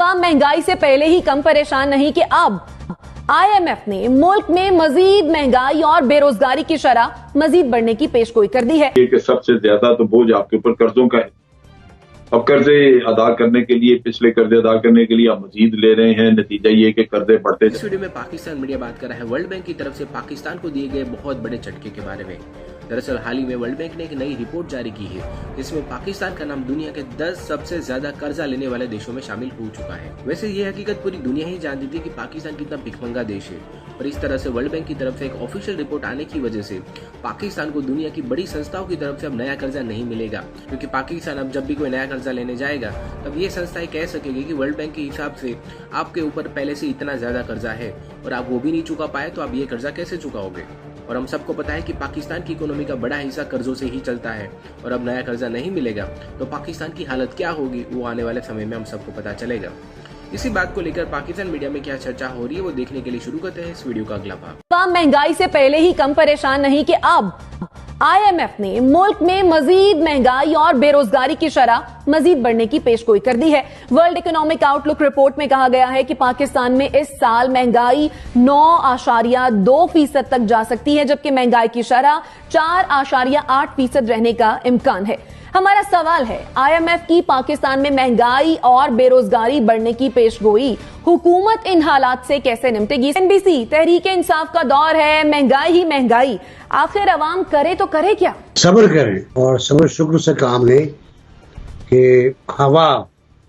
महंगाई से पहले ही कम परेशान नहीं कि अब आईएमएफ ने मुल्क में मजीद महंगाई और बेरोजगारी की शरह मजीद बढ़ने की पेशगोई कर दी है। कि सबसे ज्यादा तो बोझ आपके ऊपर कर्जों का है। अब कर्जे अदा करने के लिए, पिछले कर्जे अदा करने के लिए आप मजीद ले रहे हैं, नतीजा ये कि कर्जे बढ़ते। इस वीडियो में पाकिस्तान मीडिया बात कर रहा है वर्ल्ड बैंक की तरफ से पाकिस्तान को दिए गए बहुत बड़े झटके के बारे में। दरअसल हाल ही में वर्ल्ड बैंक ने एक नई रिपोर्ट जारी की है जिसमें पाकिस्तान का नाम दुनिया के 10 सबसे ज्यादा कर्जा लेने वाले देशों में शामिल हो चुका है। वैसे ये हकीकत पूरी दुनिया ही जानती थी कि पाकिस्तान कितना भिखमंगा देश है, पर इस तरह से वर्ल्ड बैंक की तरफ से एक ऑफिशियल रिपोर्ट आने की वजह से पाकिस्तान को दुनिया की बड़ी संस्थाओं की तरफ से अब नया कर्जा नहीं मिलेगा, क्योंकि पाकिस्तान अब जब भी कोई नया कर्जा लेने जाएगा तब ये संस्थाएं कह सकेगी कि वर्ल्ड बैंक के हिसाब से आपके ऊपर पहले से इतना ज्यादा कर्जा है और आप वो भी नहीं चुका पाए तो आप ये कर्जा कैसे चुकाओगे। और हम सबको पता है कि पाकिस्तान की इकोनॉमी का बड़ा हिस्सा कर्जों से ही चलता है और अब नया कर्जा नहीं मिलेगा तो पाकिस्तान की हालत क्या होगी वो आने वाले समय में हम सबको पता चलेगा। इसी बात को लेकर पाकिस्तान मीडिया में क्या चर्चा हो रही है वो देखने के लिए शुरू करते हैं इस वीडियो का अगला भाग। महंगाई से पहले ही कम परेशान नहीं कि अब आईएमएफ ने मुल्क में मजीद महंगाई और बेरोजगारी की शरह मजीद बढ़ने की पेशगोई कर दी है। वर्ल्ड इकोनॉमिक आउटलुक रिपोर्ट में कहा गया है कि पाकिस्तान में इस साल महंगाई 9.2% तक जा सकती है, जबकि महंगाई की शरह 4.8% रहने का इम्कान है। हमारा सवाल है, आईएमएफ की पाकिस्तान में महंगाई और बेरोजगारी बढ़ने की पेशगोई हुकूमत इन हालात से कैसे निपटेगी। एनबीसी तहरीक इंसाफ का दौर है, महंगाई ही महंगाई, आखिर अवाम करे तो करे क्या। सब्र करें और सब्र शुक्र से काम लें कि हवा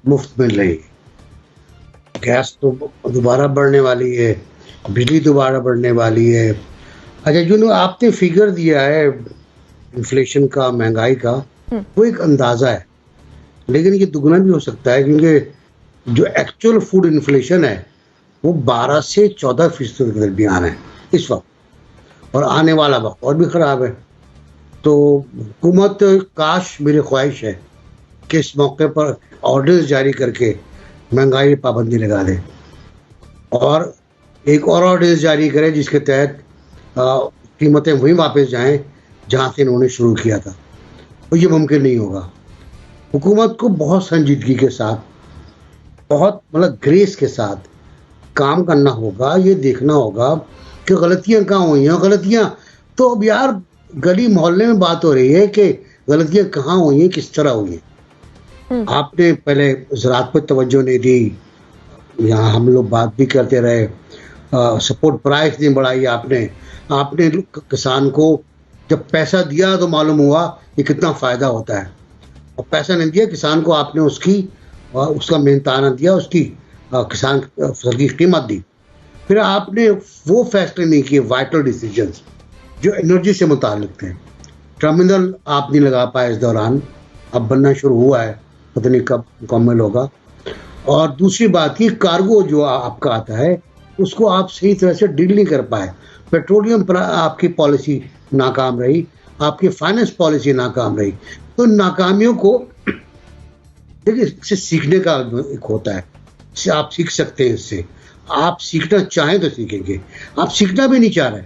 मुफ्त मिल रही है, गैस तो दोबारा बढ़ने वाली है, बिजली दोबारा बढ़ने वाली है। अच्छा जो आपने फिगर दिया है इन्फ्लेशन का, महंगाई का, वो एक अंदाजा है, लेकिन ये दुगना भी हो सकता है क्योंकि जो एक्चुअल फूड इन्फ्लेशन है वो 12 से 14% के दरमियान है इस वक्त, और आने वाला वक्त और भी ख़राब है। तो हुकूमत काश, मेरी ख्वाहिश है कि इस मौके पर ऑर्डर्स जारी करके महंगाई पर पाबंदी लगा दे और एक और ऑर्डर्स जारी करे जिसके तहत कीमतें वहीं वापस जाएं जहां से इन्होंने शुरू किया था। और ये मुमकिन नहीं होगा। हुकूमत को बहुत संजीदगी के साथ, बहुत ग्रेस के साथ काम करना होगा। ये देखना होगा कि गलतियां कहाँ हुई हैं। गलतियां तो अब यार गली मोहल्ले में बात हो रही है कि गलतियां कहाँ हुई हैं, किस तरह हुई हैं। आपने पहले ज़राअत पर तवज्जो नहीं दी, यहाँ हम लोग बात भी करते रहे, सपोर्ट प्राइस नहीं बढ़ाई आपने किसान को जब पैसा दिया तो मालूम हुआ कि कितना फ़ायदा होता है, और पैसा नहीं दिया किसान को, आपने उसका मेहनताना दिया, उसकी किसान फसल की कीमत दी। फिर आपने वो फैसले नहीं किए, वाइटल डिसीजंस जो एनर्जी से मुताल्लिक थे। टर्मिनल आप नहीं लगा पाए इस दौरान, अब बनना शुरू हुआ है, पता नहीं कब मुकम्मल होगा। और दूसरी बात की कार्गो जो आपका आता है उसको आप सही तरह से डील नहीं कर पाए। पेट्रोलियम पर आपकी पॉलिसी नाकाम रही, आपकी फाइनेंस पॉलिसी नाकाम रही। तो नाकामियों को देखिए, इससे सीखने का एक होता है, इससे आप सीख सकते हैं। इससे आप सीखना चाहें तो सीखेंगे, आप सीखना भी नहीं चाह रहे।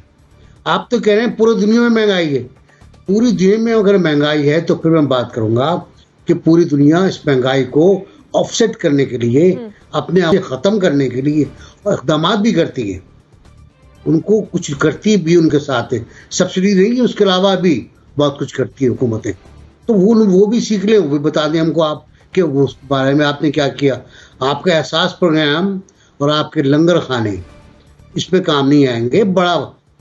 आप तो कह रहे हैं पूरी दुनिया में महंगाई है। पूरी दुनिया में अगर महंगाई है तो फिर मैं बात करूंगा कि पूरी दुनिया इस महंगाई को ऑफसेट करने के लिए, अपने आप से ख़त्म करने के लिए इक़दाम भी करती है। उनको कुछ करती भी उनके साथ है, सब्सिडी नहीं है, उसके अलावा भी बहुत कुछ करती है हुकूमतें। तो वो भी सीख लें, वो भी बता दें हमको आप कि उस बारे में आपने क्या किया। आपका एहसास प्रोग्राम और आपके लंगर खाने इस पे काम नहीं आएंगे। बड़ा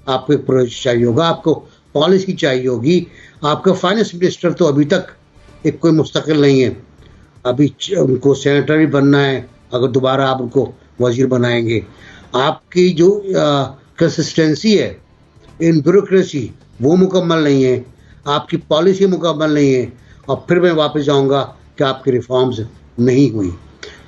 आपको एक प्रोजेक्ट चाहिए होगा, आपको पॉलिसी चाहिए होगी। आपका फाइनेंस मिनिस्टर तो अभी तक एक कोई मुस्तकिल नहीं है, अभी उनको सेनेटर भी बनना है अगर दोबारा आप उनको वजीर बनाएंगे। आपकी जो कंसिस्टेंसी है इन ब्यूरोक्रेसी वो मुकम्मल नहीं है, आपकी पॉलिसी मुकम्मल नहीं है। और फिर मैं वापस जाऊंगा कि आपकी रिफॉर्म्स नहीं हुई।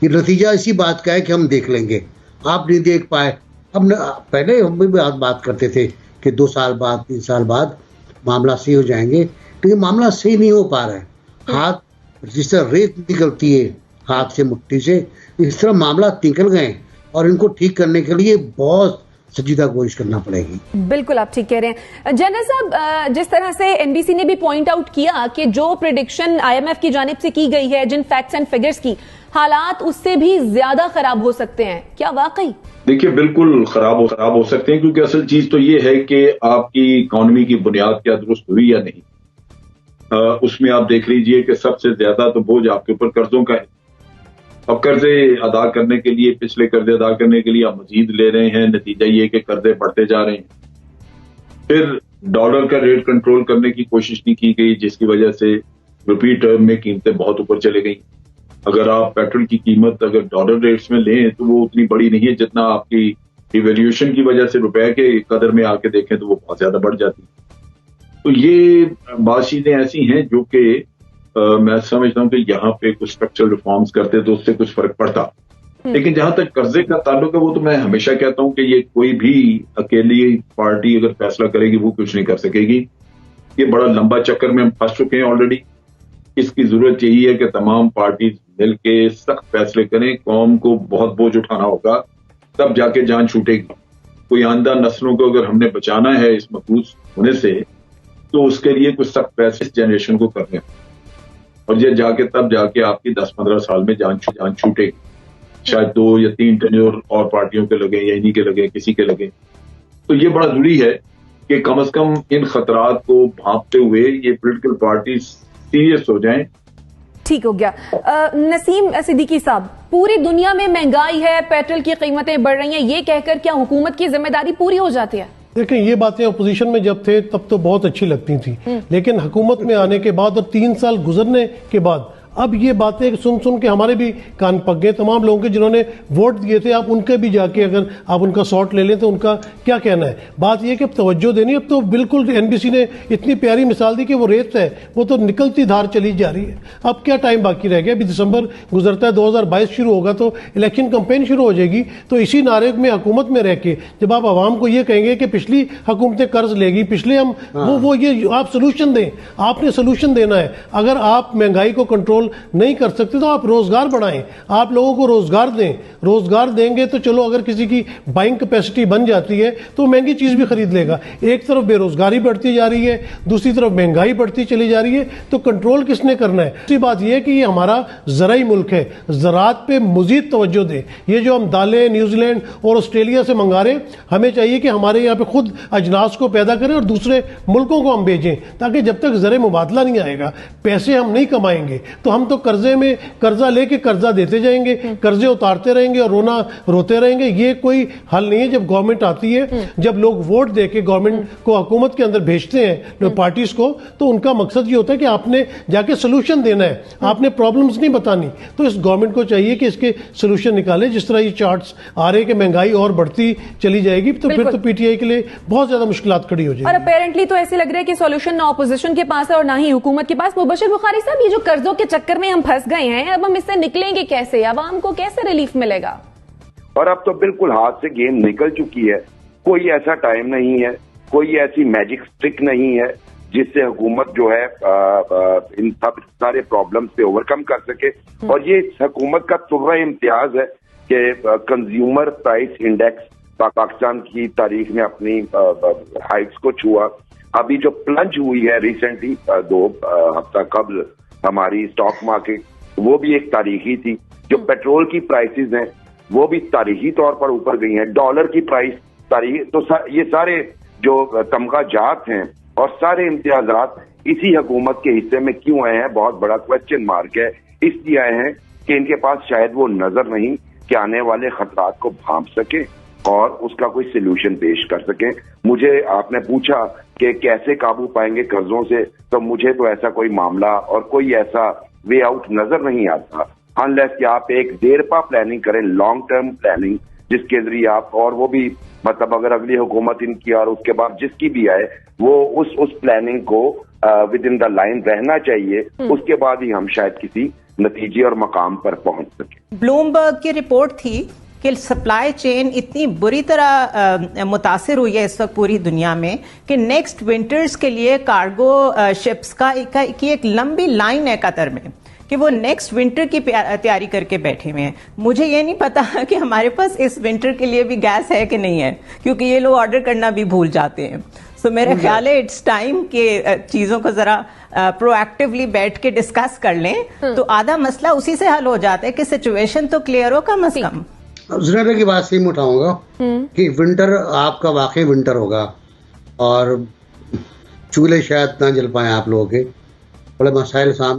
ये नतीजा इसी बात का है कि हम देख लेंगे, आप नहीं देख पाए। अब पहले हम भी बात करते थे कि 2 साल बाद, 3 साल बाद मामला सही हो जाएंगे, लेकिन मामला सही नहीं हो पा रहा है। हाथ जिस तरह रेत निकलती है हाथ से, मुट्ठी से, इस तरह मामला निकल गए और इनको ठीक करने के लिए बहुत संजीदा कोशिश करना पड़ेगी। बिल्कुल आप ठीक कह रहे हैं जनरल साहब। जिस तरह से एनबीसी ने भी पॉइंट आउट किया कि जो प्रेडिक्शन आईएमएफ की जानिब से की गई है, जिन फैक्ट्स एंड फिगर्स की, हालात उससे भी ज्यादा खराब हो सकते हैं, क्या वाकई? देखिए बिल्कुल खराब हो सकते हैं, क्योंकि असल चीज तो ये है कि आपकी इकॉनमी की बुनियाद क्या दुरुस्त हुई या नहीं। उसमें आप देख लीजिए कि सबसे ज्यादा तो बोझ आपके ऊपर कर्जों का है। अब कर्जे अदा करने के लिए, पिछले कर्जे अदा करने के लिए आप मजीद ले रहे हैं, नतीजा ये कि कर्जे बढ़ते जा रहे हैं। फिर डॉलर का रेट कंट्रोल करने की कोशिश नहीं की गई, जिसकी वजह से रुपी टर्म में कीमतें बहुत ऊपर चले गई। अगर आप पेट्रोल की कीमत अगर डॉलर रेट्स में लें तो वो उतनी बड़ी नहीं है जितना आपकी डिवैल्यूएशन की वजह से रुपए के कदर में आके देखें तो वो बहुत ज्यादा बढ़ जाती है। तो ये बात चीजें ऐसी हैं जो कि मैं समझता हूं कि यहाँ पे कुछ स्ट्रक्चरल रिफॉर्म्स करते तो उससे कुछ फर्क पड़ता। लेकिन जहां तक कर्जे का ताल्लुक है, वो तो मैं हमेशा कहता हूं कि ये कोई भी अकेली पार्टी अगर फैसला करेगी वो कुछ नहीं कर सकेगी। ये बड़ा लंबा चक्कर में हम फंस चुके हैं ऑलरेडी। इसकी जरूरत यही है कि तमाम पार्टी मिलके सख्त फैसले करें। कौम को बहुत बोझ उठाना होगा, तब जाके जान छूटेगी। कोई आंदा नस्लों को अगर हमने बचाना है इस मकरूज होने से, तो उसके लिए कुछ सख्त फैसले इस जनरेशन को करने, और ये जाके तब जाके आपकी 10-15 साल में जान छूटेगी। शायद 2 या 3 टेन्योर और पार्टियों के लगे या इन्हीं के लगे, किसी के लगे। तो ये बड़ा जरूरी है कि कम से कम इन खतरात को भांपते हुए ये पॉलिटिकल पार्टी सीरियस हो जाएं। ठीक हो गया। नसीम सिद्दीकी साहब, पूरी दुनिया में महंगाई है, पेट्रोल की कीमतें बढ़ रही हैं, ये कहकर क्या हुकूमत की जिम्मेदारी पूरी हो जाती है? देखिए, ये बातें अपोजिशन में जब थे तब तो बहुत अच्छी लगती थी, लेकिन हुकूमत में आने के बाद और 3 साल गुजरने के बाद अब ये बातें सुन के हमारे भी कान पक गए। तमाम लोगों के जिन्होंने वोट दिए थे, आप उनके भी जाके अगर आप उनका सॉर्ट ले लें तो उनका क्या कहना है। बात यह कि अब तवज्जो देनी, अब तो बिल्कुल एनबीसी ने इतनी प्यारी मिसाल दी कि वो रेत है, वो तो निकलती धार चली जा रही है। अब क्या टाइम बाकी रह गया? अभी दिसंबर गुजरता है, 2022 शुरू होगा तो इलेक्शन कंपेन शुरू हो जाएगी। तो इसी नारे में हुकूमत में रह के जब आप आवाम को ये कहेंगे कि पिछली हुकूमतें कर्ज लेगी, पिछले हम वो ये आप सोल्यूशन दें, आपने सोल्यूशन देना है। अगर आप महंगाई को कंट्रोल नहीं कर सकते तो आप रोजगार बढ़ाएं, आप लोगों को रोजगार दें। रोजगार देंगे तो चलो, अगर किसी की बाइंग कैपेसिटी बन जाती है तो महंगी चीज भी खरीद लेगा। एक तरफ बेरोजगारी बढ़ती जा रही है, दूसरी तरफ महंगाई बढ़ती चली जा रही है, तो कंट्रोल किसने करना है? दूसरी बात यह है कि ये हमारा ज़राई मुल्क है, ज़राअत पे मजीद तवज्जो दें। ये जो हम दालें न्यूजीलैंड और ऑस्ट्रेलिया से मंगा रहे हैं, हमें चाहिए कि हमारे यहाँ पे खुद अजनास को पैदा करें और दूसरे मुल्कों को हम भेजें, ताकि जब तक ज़र मुबादला नहीं आएगा, पैसे हम नहीं कमाएंगे, तो हम तो कर्जे में कर्जा लेके कर्जा देते जाएंगे, कर्जे उतारते रहेंगे और रोते रहेंगे। ये कोई हल नहीं है। जब गवर्नमेंट आती है, जब लोग वोट देके गवर्नमेंट को हुकूमत के अंदर भेजते हैं पार्टीज को, तो उनका मकसद ये होता है कि आपने जाके सोल्यूशन देना है, आपने प्रॉब्लम्स नहीं बतानी। तो इस गवर्नमेंट को चाहिए कि इसके सोल्यूशन निकाले। जिस तरह ये चार्ट्स आ रहे हैं कि महंगाई और बढ़ती चली जाएगी, तो फिर तो पीटीआई के लिए बहुत ज्यादा मुश्किलात खड़ी हो जाएगी। और अपेरेंटली तो ऐसे लग रहा है कि सोल्यूशन ना ऑपोजिशन के पास है और ना ही हुकूमत के पास। मुबशिर बुखारी साहब, ये जो कर्जों के चक्कर में हम फंस गए हैं, अब हम इससे निकलेंगे कैसे? आवाम को कैसे रिलीफ मिलेगा? और अब तो बिल्कुल हाथ से गेम निकल चुकी है। कोई ऐसा टाइम नहीं है, कोई ऐसी मैजिक स्टिक नहीं है जिससे हुकूमत जो है इन सब सारे प्रॉब्लम्स पे ओवरकम कर सके। और ये हुकूमत का तुर्रा इम्तियाज है कि कंज्यूमर प्राइस इंडेक्स पाकिस्तान की तारीख में अपनी हाइट्स को छुआ। अभी जो प्लंज हुई है रिसेंटली 2 हफ्ता कबल हमारी स्टॉक मार्केट, वो भी एक तारीखी थी। जो पेट्रोल की प्राइसेस हैं वो भी तारीखी तौर पर ऊपर गई हैं। डॉलर की प्राइस तारीखी, तो ये सारे जो तमगाजात हैं और सारे इम्तियाजात इसी हुकूमत के हिस्से में क्यों आए हैं, बहुत बड़ा क्वेश्चन मार्क है। इसलिए आए हैं कि इनके पास शायद वो नजर नहीं कि आने वाले खतरात को भांप सके और उसका कोई सोल्यूशन पेश कर सके। मुझे आपने पूछा कि कैसे काबू पाएंगे कर्जों से, तो मुझे तो ऐसा कोई मामला और कोई ऐसा वे आउट नजर नहीं आता, अनलेस कि आप एक देरपा प्लानिंग करें, लॉन्ग टर्म प्लानिंग, जिसके जरिए आप, और वो भी मतलब अगर अगली हुकूमत इनकी और उसके बाद जिसकी भी आए, वो उस प्लानिंग को विद इन द लाइन रहना चाहिए। उसके बाद ही हम शायद किसी नतीजे और मकाम पर पहुंच सके। ब्लूमबर्ग की रिपोर्ट थी कि सप्लाई चेन इतनी बुरी तरह मुतासिर हुई है इस वक्त पूरी दुनिया में कि नेक्स्ट विंटर्स के लिए कार्गो शिप्स की एक लंबी लाइन है कतर में कि वो नेक्स्ट विंटर की तैयारी करके बैठे हुए हैं। मुझे ये नहीं पता कि हमारे पास इस विंटर के लिए भी गैस है कि नहीं है, क्योंकि ये लोग ऑर्डर करना भी भूल जाते हैं। सो मेरा ख्याल है इट्स टाइम के चीजों को जरा प्रोएक्टिवली बैठ के डिस्कस कर लें, तो आधा मसला उसी से हल हो जाता है कि सिचुएशन तो क्लियर हो कम अज कम। जुनैरा की बात से ही उठाऊंगा कि विंटर आपका वाकई विंटर होगा और चूल्हे शायद ना जल पाए आप लोगों के, बड़े मसाइल सामने